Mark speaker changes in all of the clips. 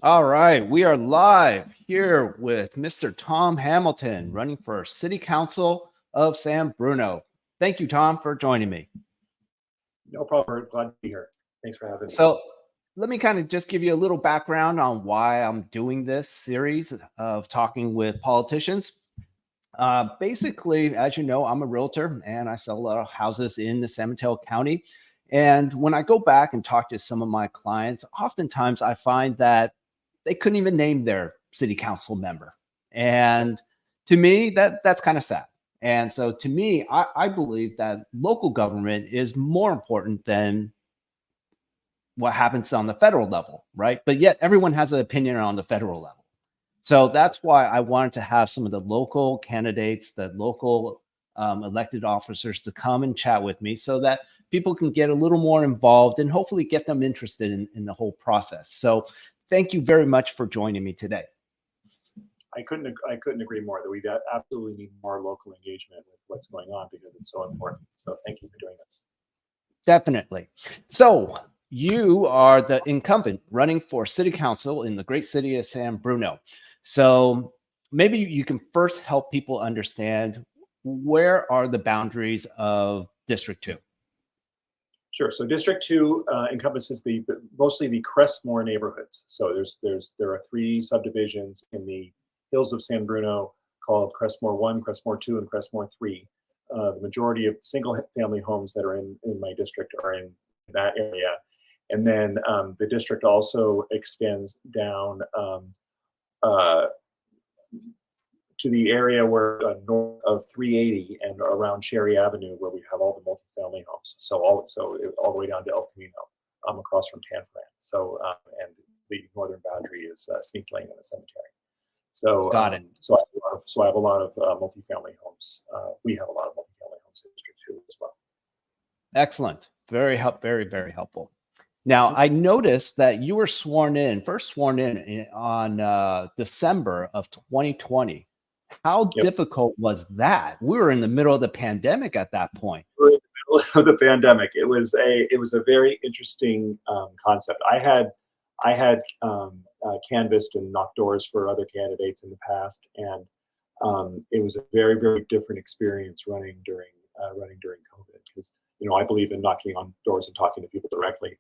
Speaker 1: All right, we are live here with Mr. Tom Hamilton running for City Council of San Bruno. Thank you, Tom, for joining me.
Speaker 2: No problem. Glad to be here. Thanks for having me.
Speaker 1: So, let me kind of just give you a little background on why I'm doing this series of talking with politicians. Basically, as you know, I'm a realtor and I sell a lot of houses in the San Mateo County. And when I go back and talk to some of my clients, oftentimes I find that they couldn't even name their city council member. And to me, that's kind of sad. And so to me, I believe that local government is more important than what happens on the federal level, right? But yet everyone has an opinion on the federal level. So that's why I wanted to have some of the local candidates, the local elected officers to come and chat with me so that people can get a little more involved and hopefully get them interested in the whole process. So thank you very much for joining me today.
Speaker 2: I couldn't agree more that we absolutely need more local engagement with what's going on because it's so important. So thank you for doing this.
Speaker 1: Definitely. So you are the incumbent running for city council in the great city of San Bruno. So maybe you can first help people understand where are the boundaries of District 2?
Speaker 2: Sure. So District 2 encompasses mostly the Crestmore neighborhoods. So there are three subdivisions in the hills of San Bruno called Crestmore 1, Crestmore 2, and Crestmore 3. The majority of single-family homes that are in my district are in that area. And then the district also extends down to the area where north of 380 and around Cherry Avenue, where we have all the multifamily homes. So all the way down to El Camino, across from Tan Fran. So and the northern boundary is Sneak Lane and the cemetery. So
Speaker 1: Got it.
Speaker 2: So I have a lot of multifamily homes. We have a lot of multifamily homes in District 2 as well.
Speaker 1: Excellent. Very helpful. Now, I noticed that you were first sworn in on December of 2020. How difficult was that? We were in the middle of the pandemic at that point.
Speaker 2: We were in the middle of the pandemic. It was a very interesting concept. I had canvassed and knocked doors for other candidates in the past, and it was a very different experience running during COVID, because I believe in knocking on doors and talking to people directly.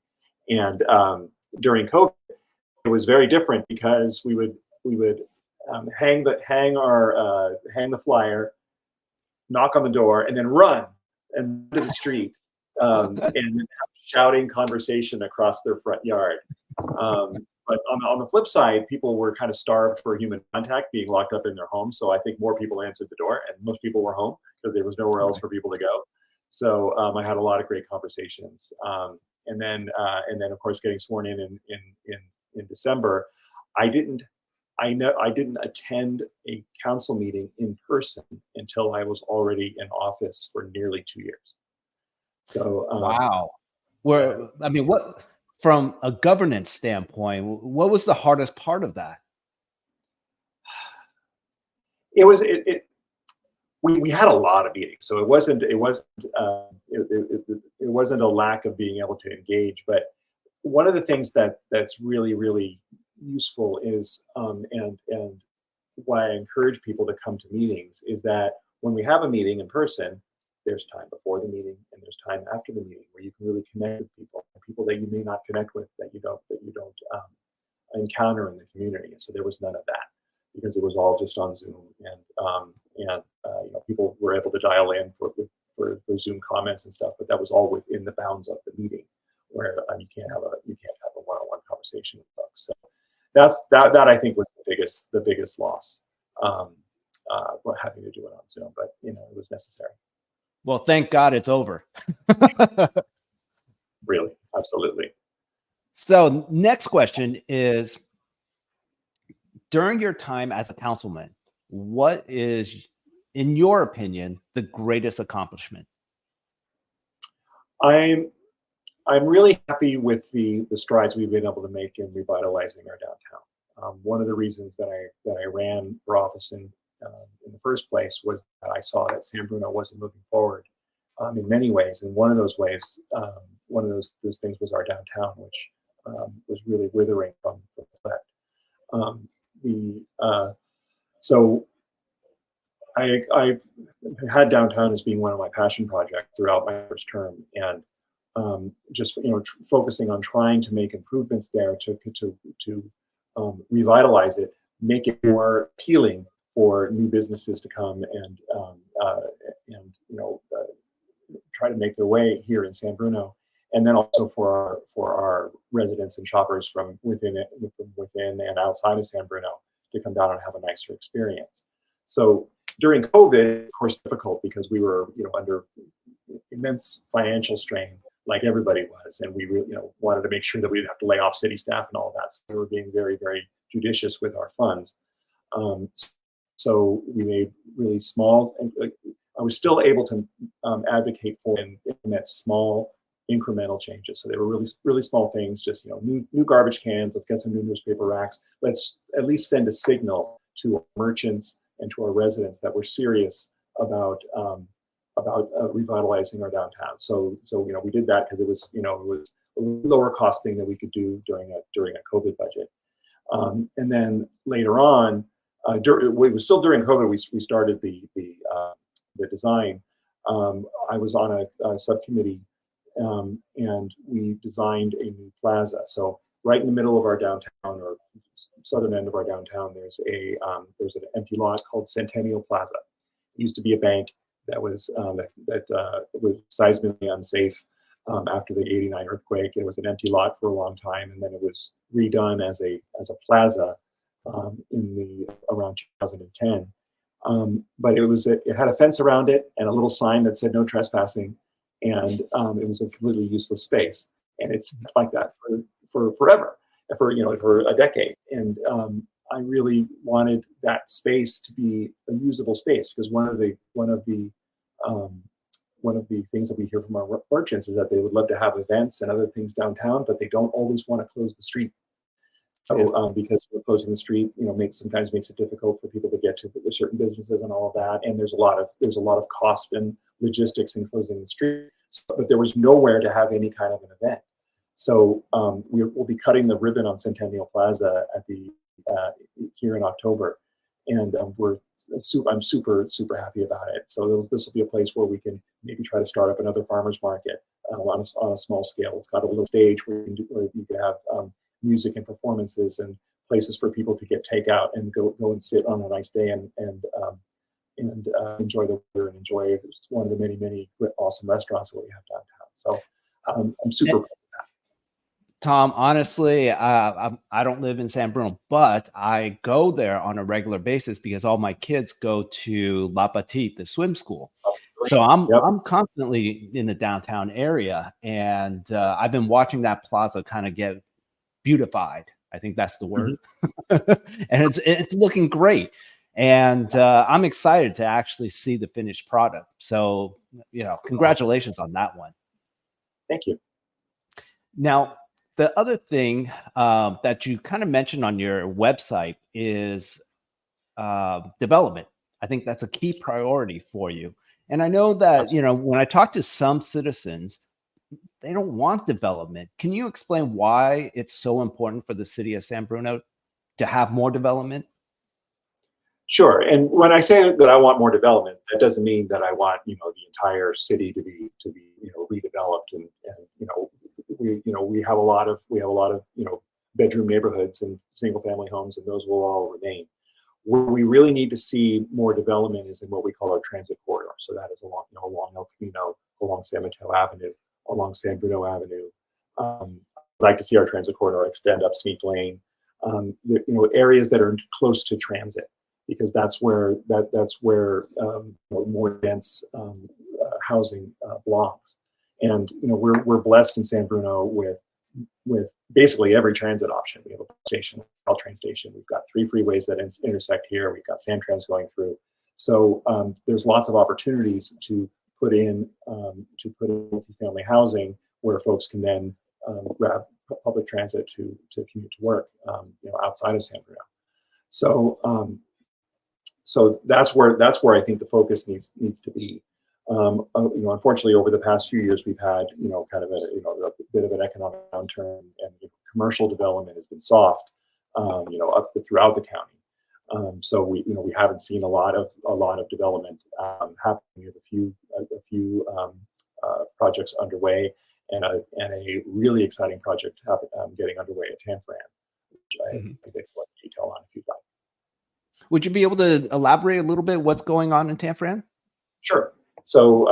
Speaker 2: And during COVID, it was very different because we would hang the flyer, knock on the door, and then run and to the street and have shouting conversation across their front yard. But on the flip side, people were kind of starved for human contact, being locked up in their homes. So I think more people answered the door, and most people were home because there was nowhere else for people to go. So I had a lot of great conversations. And then of course getting sworn in December, I didn't attend a council meeting in person until I was already in office for nearly 2 years. So
Speaker 1: wow. What from a governance standpoint, what was the hardest part of that?
Speaker 2: We had a lot of meetings, so it wasn't a lack of being able to engage. But one of the things that's really useful is and why I encourage people to come to meetings is that when we have a meeting in person, there's time before the meeting and there's time after the meeting where you can really connect with people that you may not connect with, that you don't encounter in the community. And so there was none of that, because it was all just on Zoom, and people were able to dial in for Zoom comments and stuff, but that was all within the bounds of the meeting, where you can't have a one-on-one conversation with folks. So that I think was the biggest loss, having to do it on Zoom, but it was necessary.
Speaker 1: Well, thank God it's over.
Speaker 2: Really, absolutely.
Speaker 1: So next question is, during your time as a councilman, what is, in your opinion, the greatest accomplishment?
Speaker 2: I'm really happy with the strides we've been able to make in revitalizing our downtown. One of the reasons that I ran for office in the first place was that I saw that San Bruno wasn't moving forward in many ways, and one of those ways, one of those things was our downtown, which was really withering from the threat. the so I had downtown as being one of my passion projects throughout my first term, and just focusing on trying to make improvements there to revitalize it, make it more appealing for new businesses to come and try to make their way here in San Bruno, and then also for our residents and shoppers from within and outside of San Bruno to come down and have a nicer experience. So during COVID, of course, difficult because we were under immense financial strain, like everybody was, and we wanted to make sure that we didn't have to lay off city staff and all of that. So we were being very, very judicious with our funds. So we made really small, and I was still able to advocate for and implement small incremental changes. So they were really, really small things, just new garbage cans, let's get some new newspaper racks, let's at least send a signal to our merchants and to our residents that we're serious about revitalizing our downtown. So we did that because it was a lower cost thing that we could do during a COVID budget. And then later on, it was still during COVID, we started the design. I was on a subcommittee, and we designed a new plaza. So right in the middle of our downtown, or southern end of our downtown, there's an empty lot called Centennial Plaza. It used to be a bank that was seismically unsafe after the '89 earthquake. It was an empty lot for a long time, and then it was redone as a plaza around 2010. But it had a fence around it and a little sign that said no trespassing, and it was a completely useless space. And it's like that for forever, for a decade. And I really wanted that space to be a usable space, because one of the things that we hear from our merchants is that they would love to have events and other things downtown, but they don't always want to close the street. So because closing the street, sometimes makes it difficult for people to get to certain businesses and all of that. And there's a lot of cost and logistics in closing the street. But there was nowhere to have any kind of an event. So we'll be cutting the ribbon on Centennial Plaza here in October, and I'm super happy about it. So this will be a place where we can maybe try to start up another farmers market on a small scale. It's got a little stage where you can have music and performances and places for people to get takeout and go and sit on a nice day and enjoy the weather and enjoy one of the many awesome restaurants that we have downtown. So I'm super proud of that.
Speaker 1: Tom, honestly, I don't live in San Bruno, but I go there on a regular basis because all my kids go to La Petite, the swim school. So I'm constantly in the downtown area, and I've been watching that plaza kind of get beautified. I think that's the word. Mm-hmm. And it's looking great. And I'm excited to actually see the finished product. So, congratulations on that one.
Speaker 2: Thank you.
Speaker 1: Now, the other thing that you kind of mentioned on your website is development. I think that's a key priority for you. And I know that, when I talk to some citizens, they don't want development. Can you explain why it's so important for the city of San Bruno to have more development?
Speaker 2: Sure. And when I say that I want more development, that doesn't mean that I want the entire city to be redeveloped. And we have a lot of bedroom neighborhoods and single family homes, and those will all remain. Where we really need to see more development is in what we call our transit corridor. So that is along El Camino, along San Mateo Avenue, along San Bruno Avenue. I'd like to see our transit corridor extend up Sneak Lane. Areas that are close to transit, because that's where more dense housing belongs. And we're blessed in San Bruno with basically every transit option. We have a bus station, a train station. We've got 3 freeways that intersect here. We've got Samtrans going through. So there's lots of opportunities to put in multifamily housing where folks can then grab public transit to commute to work, outside of San Bruno. So that's where I think the focus needs to be. Unfortunately, over the past few years, we've had kind of a bit of an economic downturn, and commercial development has been soft. up to throughout the county. So we haven't seen a lot of development happening. We have a few projects underway, and a really exciting project getting underway at Tanfran, which I can get more detail on if you'd like.
Speaker 1: Would you be able to elaborate a little bit what's going on in Tanfran?
Speaker 2: Sure. So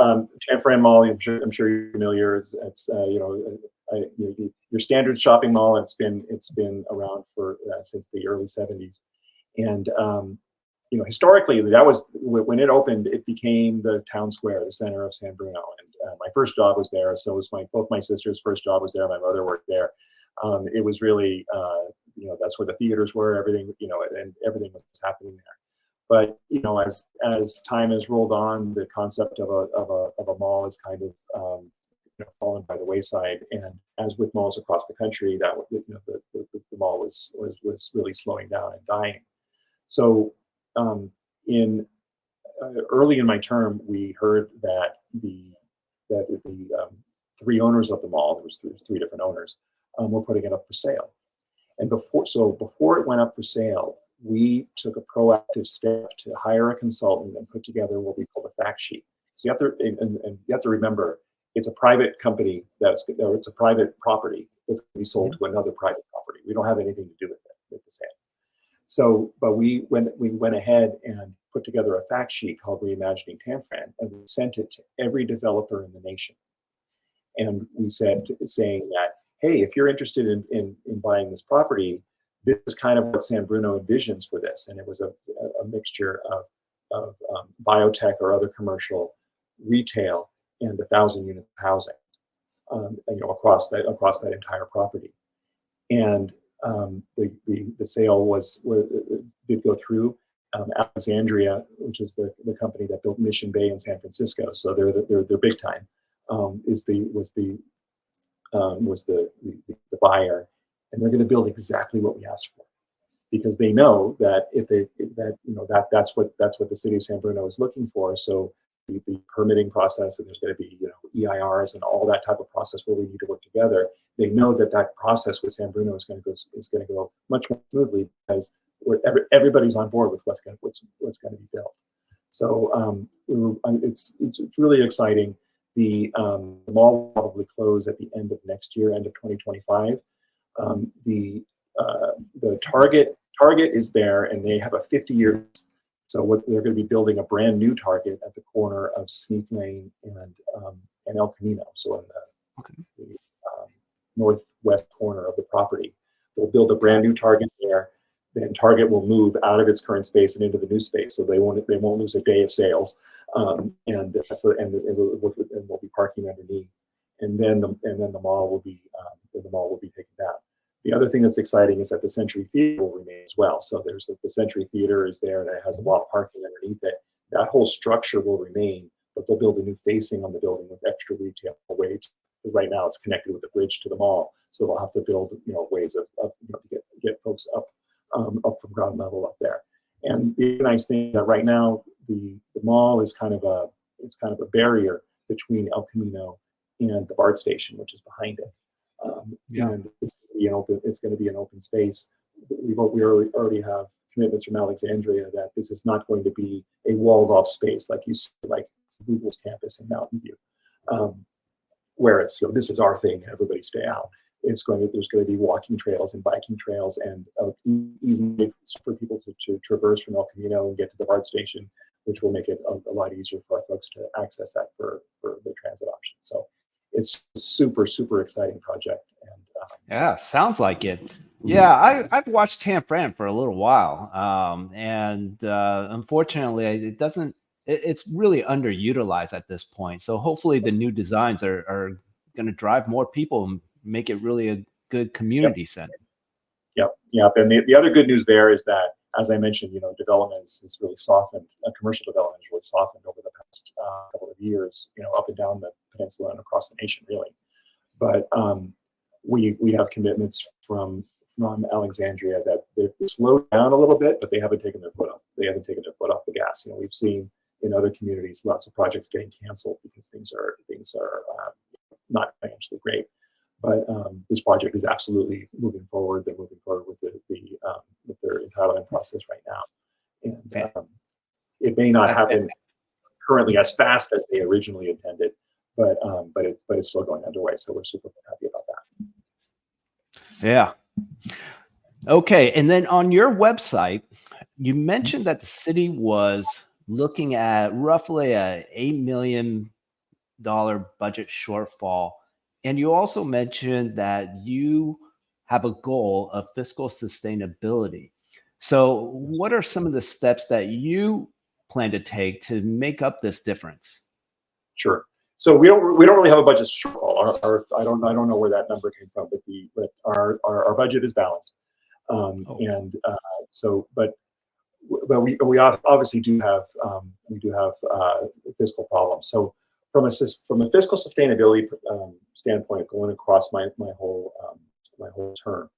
Speaker 2: Tanfran Mall, I'm sure you're familiar. It's your standard shopping mall. It's been around for since the early '70s, and historically, that was when it opened. It became the town square, the center of San Bruno. And my first job was there. So was both my sisters' first job was there. My mother worked there. It was really that's where the theaters were. Everything and everything was happening there. But as time has rolled on, the concept of a mall is kind of fallen by the wayside. And as with malls across the country, that the mall was really slowing down and dying. So early in my term, we heard that the three owners of the mall, there was three different owners, were putting it up for sale. And before it went up for sale, we took a proactive step to hire a consultant and put together what we call the fact sheet. So you have to remember, it's a private company it's a private property that's going to be sold to another private property. We don't have anything to do with it, with the sale. So, but we went ahead and put together a fact sheet called Reimagining Tanfran, and we sent it to every developer in the nation. And we saying that, hey, if you're interested in buying this property, this is kind of what San Bruno envisions for this. And it was a mixture of biotech or other commercial, retail, and 1,000 units of housing, across that entire property. And the sale did go through. Alexandria, which is the company that built Mission Bay in San Francisco, so they're big time, was the buyer, and they're going to build exactly what we asked for, because they know that that's what the city of San Bruno is looking for. So the permitting process, and there's going to be EIRs and all that type of process where we need to work together. They know that process with San Bruno is going to go much more smoothly, because everybody's on board with what's going to be built. So it's really exciting. The mall will probably close at the end of next year, end of 2025. The Target is there, and they have a 50-year. So they're going to be building a brand new Target at the corner of Sneath Lane and El Camino. So in the northwest corner of the property, they'll build a brand new Target there. Then Target will move out of its current space and into the new space, so they won't lose a day of sales, and we'll be parking underneath, and then the mall will be taken down. The other thing that's exciting is that the Century Theater will remain as well. So there's the Century Theater is there, and it has a lot of parking underneath it. That whole structure will remain, but they'll build a new facing on the building with extra retail ways. Right now, it's connected with the bridge to the mall, so they'll have to build ways of to get folks up from ground level up there. And the nice thing that right now the mall is kind of a barrier between El Camino and the BART station, which is behind it. And it's going to be an open space. We already have commitments from Alexandria that this is not going to be a walled off space like you see like Google's campus in Mountain View, where it's this is our thing, everybody stay out. There's going to be walking trails and biking trails, and easy way for people to traverse from El Camino and get to the BART station, which will make it a lot easier for our folks to access that for the transit option. So it's a super, super exciting project. And
Speaker 1: yeah, sounds like it. Yeah, I've watched Tanfran for a little while, and unfortunately, it's really underutilized at this point. So hopefully, the new designs are going to drive more people and make it really a good community center.
Speaker 2: Yep. And the other good news there is that, as I mentioned, development has really softened. Commercial development has really softened over the past couple of years, up and down the peninsula and across the nation, really. But we have commitments from Alexandria that they've slowed down a little bit, but they haven't taken their foot off. They haven't taken their foot off the gas. We've seen in other communities lots of projects getting canceled because things are not financially great. But this project is absolutely moving forward. They're moving forward with the entitlement process right now. And
Speaker 1: Okay.
Speaker 2: it may not
Speaker 1: That's it.
Speaker 2: happen currently as fast as they originally intended, but it's still going underway. So we're super happy about that.
Speaker 1: Yeah. Okay. And then on your website, you mentioned that the city was looking at roughly a $8 million budget shortfall. And you also mentioned that you have a goal of fiscal sustainability. So, what are some of the steps that you plan to take to make up this difference?
Speaker 2: Sure. So we don't really have a budget shortfall. I don't know where that number came from, but our budget is balanced.
Speaker 1: Oh,
Speaker 2: And so, but we obviously do have fiscal problems. So from a fiscal sustainability standpoint, going across my whole term,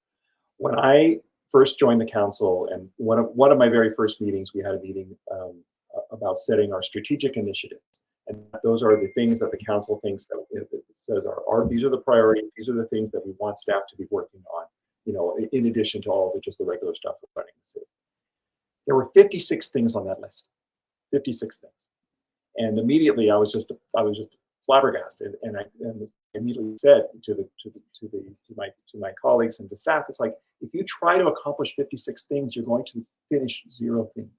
Speaker 2: when I first joined the council, and one of my very first meetings, we had a meeting about setting our strategic initiatives, and those are the things that the council thinks that it says are these are the priorities, these are the things that we want staff to be working on. You know, in addition to all just the regular stuff we're running the city. There were 56 things on that list, 56 things, and immediately I was just flabbergasted, and I immediately said to my colleagues and to staff, it's like, if you try to accomplish 56 things, you're going to finish 0 things.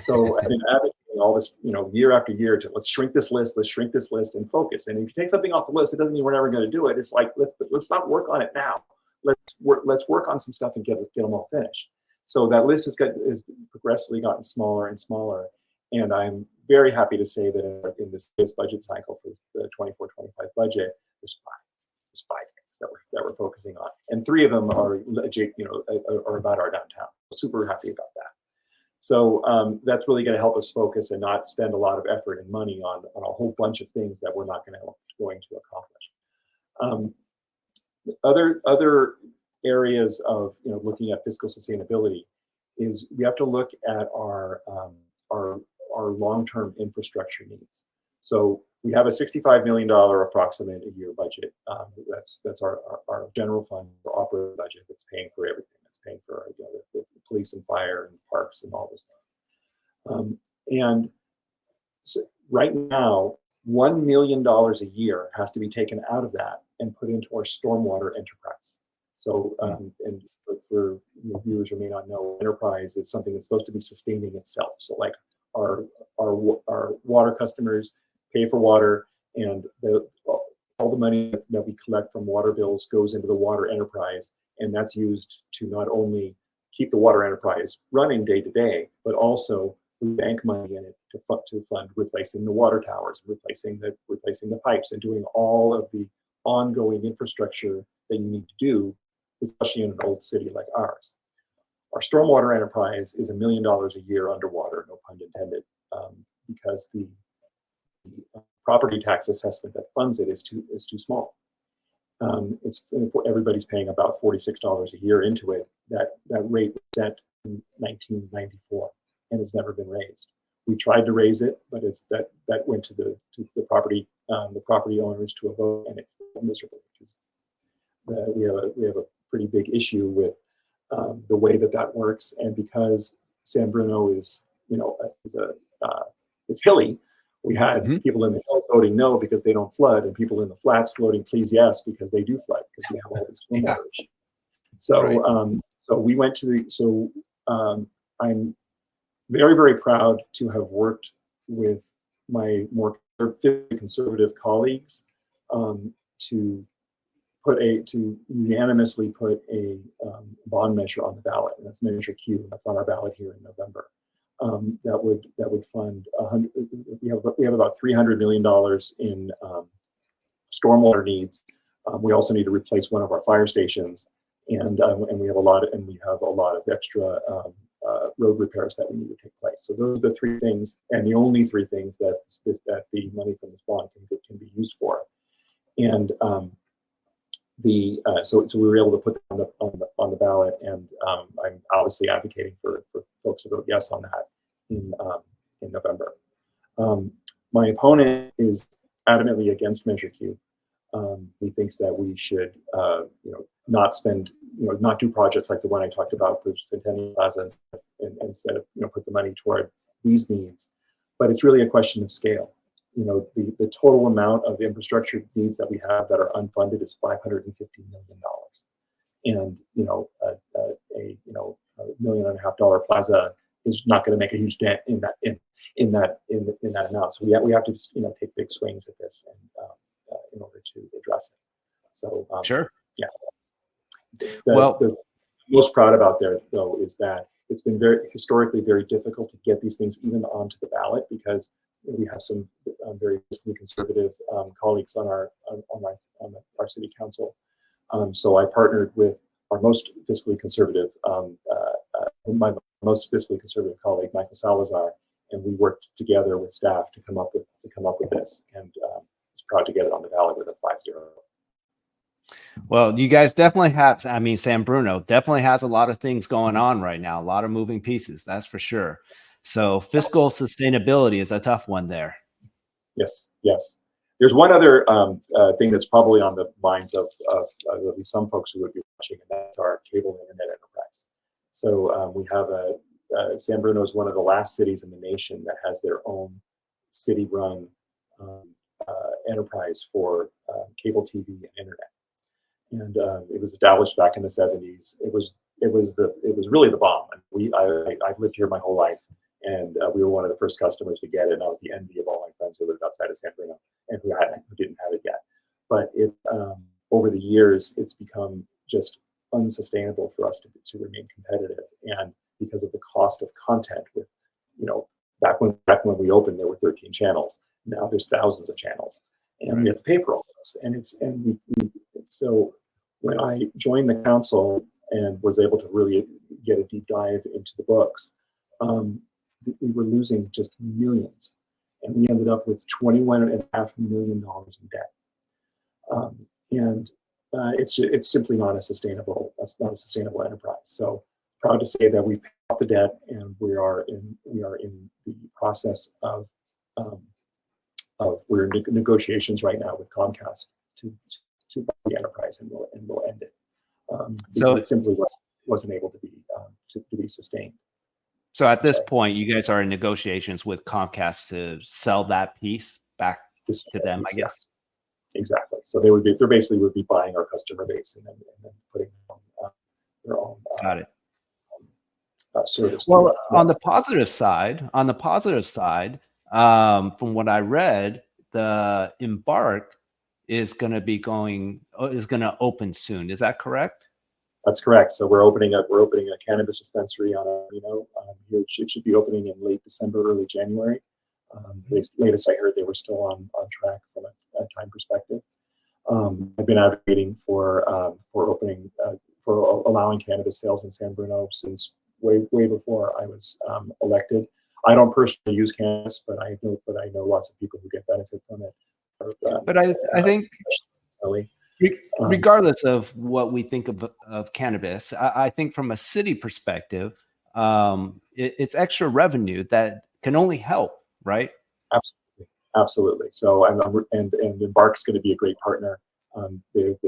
Speaker 2: So I've been advocating all this, year after year, to let's shrink this list, and focus. And if you take something off the list, it doesn't mean we're never going to do it. It's like, let's not work on it now. Let's work on some stuff and get them all finished. So that list has progressively gotten smaller and smaller. And I'm very happy to say that in this budget cycle for the 24-25 budget, there's five things that we're focusing on, and 3 of them are about our downtown. Super happy about that. So that's really going to help us focus and not spend a lot of effort and money on a whole bunch of things that we're not going to accomplish. Other areas of looking at fiscal sustainability is we have to look at our long-term infrastructure needs. So we have a $65 million approximate a year budget. That's our general fund for operating budget. That's paying for everything. That's paying for the police and fire and parks and all those things. And so right now, $1 million a year has to be taken out of that and put into our stormwater enterprise. So, and for viewers who may not know, enterprise is something that's supposed to be sustaining itself. So, like our water customers pay for water, and all the money that we collect from water bills goes into the water enterprise, and that's used to not only keep the water enterprise running day to day, but also we bank money in it to fund replacing the water towers, replacing the pipes, and doing all of the ongoing infrastructure that you need to do, especially in an old city like ours. Our stormwater enterprise is $1 million a year underwater, no pun intended, because the property tax assessment that funds it is too small. Everybody's paying about $46 a year into it. That rate was set in 1994 and has never been raised. We tried to raise it, but that went to the property owners to a vote, and it failed miserably because we have a pretty big issue with the way that works, and because San Bruno is it's hilly. We had people in the hills voting no because they don't flood, and people in the flats voting please yes because they do flood, because we have all this stormwater issues. So right. So we went to I'm very, very proud to have worked with my more conservative colleagues to unanimously put a bond measure on the ballot, and that's Measure Q. That's on our ballot here in November. That would fund we have about $300 million in stormwater needs. We also need to replace one of our fire stations, and we have a lot of extra road repairs that we need to take place. So those are the 3 things, and the only 3 things that the money from this bond can be used for. And so we were able to put that on the ballot, and I'm obviously advocating for folks to vote yes on that in November. My opponent is adamantly against Measure Q. He thinks that we should not spend not do projects like the one I talked about for Centennial Plaza, and instead of put the money toward these needs. But it's really a question of scale. The total amount of infrastructure needs that we have that are unfunded is $550 million, and $1.5 million plaza is not going to make a huge dent in that amount. So we have to just take big swings at this and in order to address it. So
Speaker 1: Sure.
Speaker 2: Yeah.
Speaker 1: The
Speaker 2: most proud about there though is that it's been historically very difficult to get these things even onto the ballot, because we have some very fiscally conservative colleagues on our city council. So I partnered with our most fiscally conservative, my most fiscally conservative colleague, Michael Salazar, and we worked together with staff to come up with this, and was proud to get it on the ballot with a 5-0.
Speaker 1: Well, you guys definitely have, I mean, San Bruno definitely has a lot of things going on right now, a lot of moving pieces, that's for sure. So fiscal sustainability is a tough one there.
Speaker 2: Yes. There's one other thing that's probably on the minds of at least some folks who would be watching, and that's our cable internet enterprise. So we have San Bruno is one of the last cities in the nation that has their own city-run enterprise for cable TV and internet. And it was established back in the 70s. It was really the bomb. I've lived here my whole life, and we were one of the first customers to get it. And I was the envy of all my friends who lived outside of San Bruno and who didn't have it yet. But over the years, it's become just unsustainable for us to remain competitive, and because of the cost of content. With back when we opened, there were 13 channels. Now there's thousands of channels, and we have to pay for all those. So when I joined the council and was able to really get a deep dive into the books, we were losing just millions, and we ended up with $21.5 million in debt. It's simply not a sustainable. That's not a sustainable enterprise. So proud to say that we've paid off the debt, and we are in the process of we're in negotiations right now with Comcast to buy the enterprise, and we'll end it. So it simply wasn't able to be sustained.
Speaker 1: So at this point, you guys are in negotiations with Comcast to sell that piece back to them, I guess.
Speaker 2: Exactly. So they basically would be buying our customer base and then putting their own
Speaker 1: Got it.
Speaker 2: Service.
Speaker 1: Well, on the positive side, from what I read, the Embark is going to open soon. Is that correct?
Speaker 2: That's correct. So we're opening a cannabis dispensary on it should be opening in late December, early January. Latest I heard, they were still on track from a time perspective. I've been advocating for opening for allowing cannabis sales in San Bruno since way before I was elected. I don't personally use cannabis, but I know lots of people who get benefit from it.
Speaker 1: But I think regardless of what we think of cannabis, I think from a city perspective, it's extra revenue that can only help, right?
Speaker 2: Absolutely. So and Embark's going to be a great partner. They've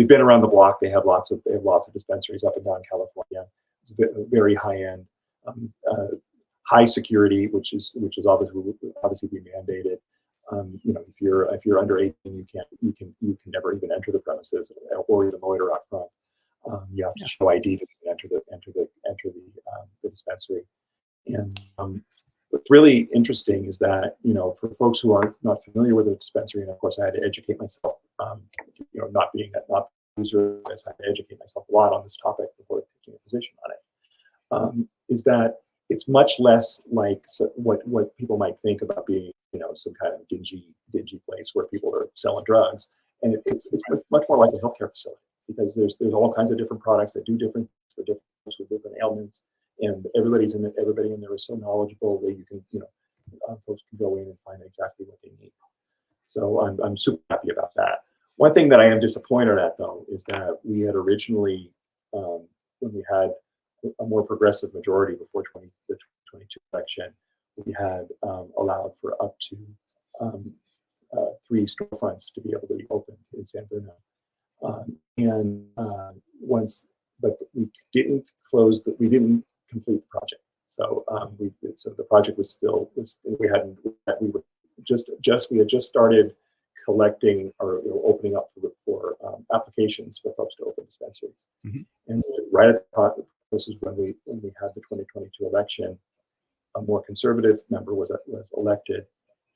Speaker 2: been around the block. They have lots of dispensaries up and down California. It's very high end, high security, which is obviously be mandated. If you're under 18, you can never even enter the premises or even loiter out front. You have to show ID to enter the dispensary. And what's really interesting is that for folks who are not familiar with a dispensary, and of course I had to educate myself, not being a user, I had to educate myself a lot on this topic before taking a position on it. Is that it's much less like what people might think about being some kind of dingy place where people are selling drugs, and it's much more like a healthcare facility, because there's all kinds of different products that do different for different folks with different ailments, and everybody in there is so knowledgeable that you can folks can go in and find exactly what they need. So I'm super happy about that. One thing that I am disappointed at, though, is that we had originally when we had a more progressive majority before the 2022 election, we had allowed for up to 3 storefronts to be able to be opened in San Bruno. But we didn't close that. We didn't complete the project. So so the project was still we were we had just started collecting or opening up for applications for folks to open dispensaries.
Speaker 1: Mhm.
Speaker 2: And right at the top, this is when we had the 2022 election. A more conservative member was elected,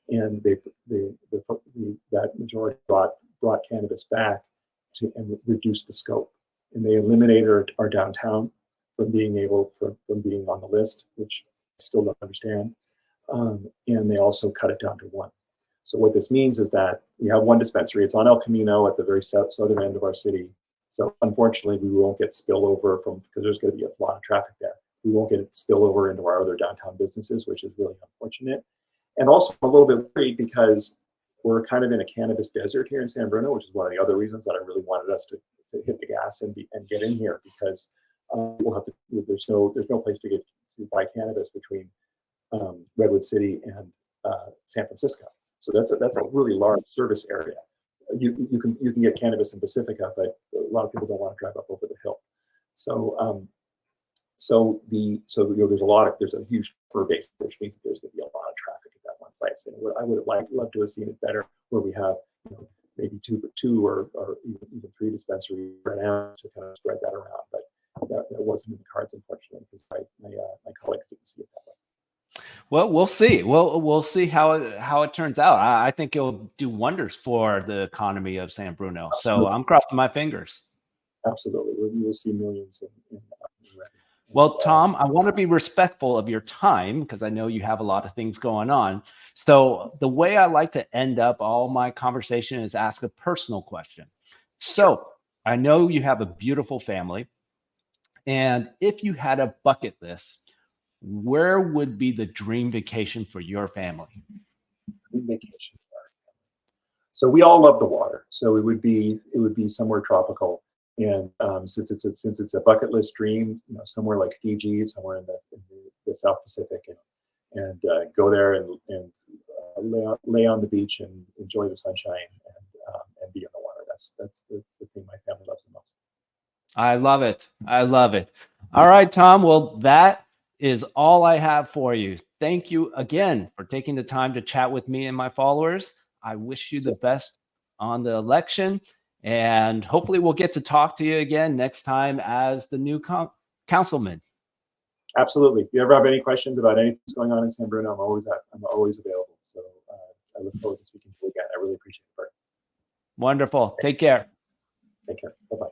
Speaker 2: and that majority brought cannabis back and reduced the scope, and they eliminated our downtown from being on the list, which I still don't understand, and they also cut it down to one. So what this means is that we have one dispensary. It's on El Camino at the very southern end of our city. So unfortunately, we won't get spillover because there's going to be a lot of traffic there. We won't get spillover into our other downtown businesses, which is really unfortunate. And also I'm a little bit worried because we're kind of in a cannabis desert here in San Bruno, which is one of the other reasons that I really wanted us to hit the gas and get in here, because we'll have to. There's no place to buy cannabis between Redwood City and San Francisco. So that's a really large service area. You can get cannabis in Pacifica, but a lot of people don't want to drive up over the hill. So there's a huge tour base, which means that there's going to be a lot of traffic at that one place. And I would have loved to have seen it better, where we have maybe two or even three dispensaries right now to kind of spread that around. But that wasn't in the cards, unfortunately, because my colleagues didn't see it that way.
Speaker 1: Well, we'll see. We'll see how it turns out. I think it'll do wonders for the economy of San Bruno.
Speaker 2: Absolutely.
Speaker 1: So I'm crossing my fingers.
Speaker 2: Absolutely, we will see millions in
Speaker 1: well, Tom, I want to be respectful of your time because I know you have a lot of things going on. So the way I like to end up all my conversation is ask a personal question. So I know you have a beautiful family, and if you had a bucket list, where would be the dream vacation for your family?
Speaker 2: Vacation. So we all love the water. So it would be somewhere tropical. And since it's a bucket list dream, somewhere like Fiji, somewhere in the South Pacific, and go there and lay on the beach and enjoy the sunshine and be on the water. That's the thing my family loves the most.
Speaker 1: I love it. I love it. All right, Tom. Well, that is all I have for you. Thank you again for taking the time to chat with me and my followers. I wish you the best on the election, and hopefully we'll get to talk to you again next time as the new councilman.
Speaker 2: Absolutely. If you ever have any questions about anything that's going on in San Bruno, I'm always available. So I look forward to speaking to you again. I really appreciate it, Bert.
Speaker 1: Wonderful. Take care.
Speaker 2: Take care. Bye-bye.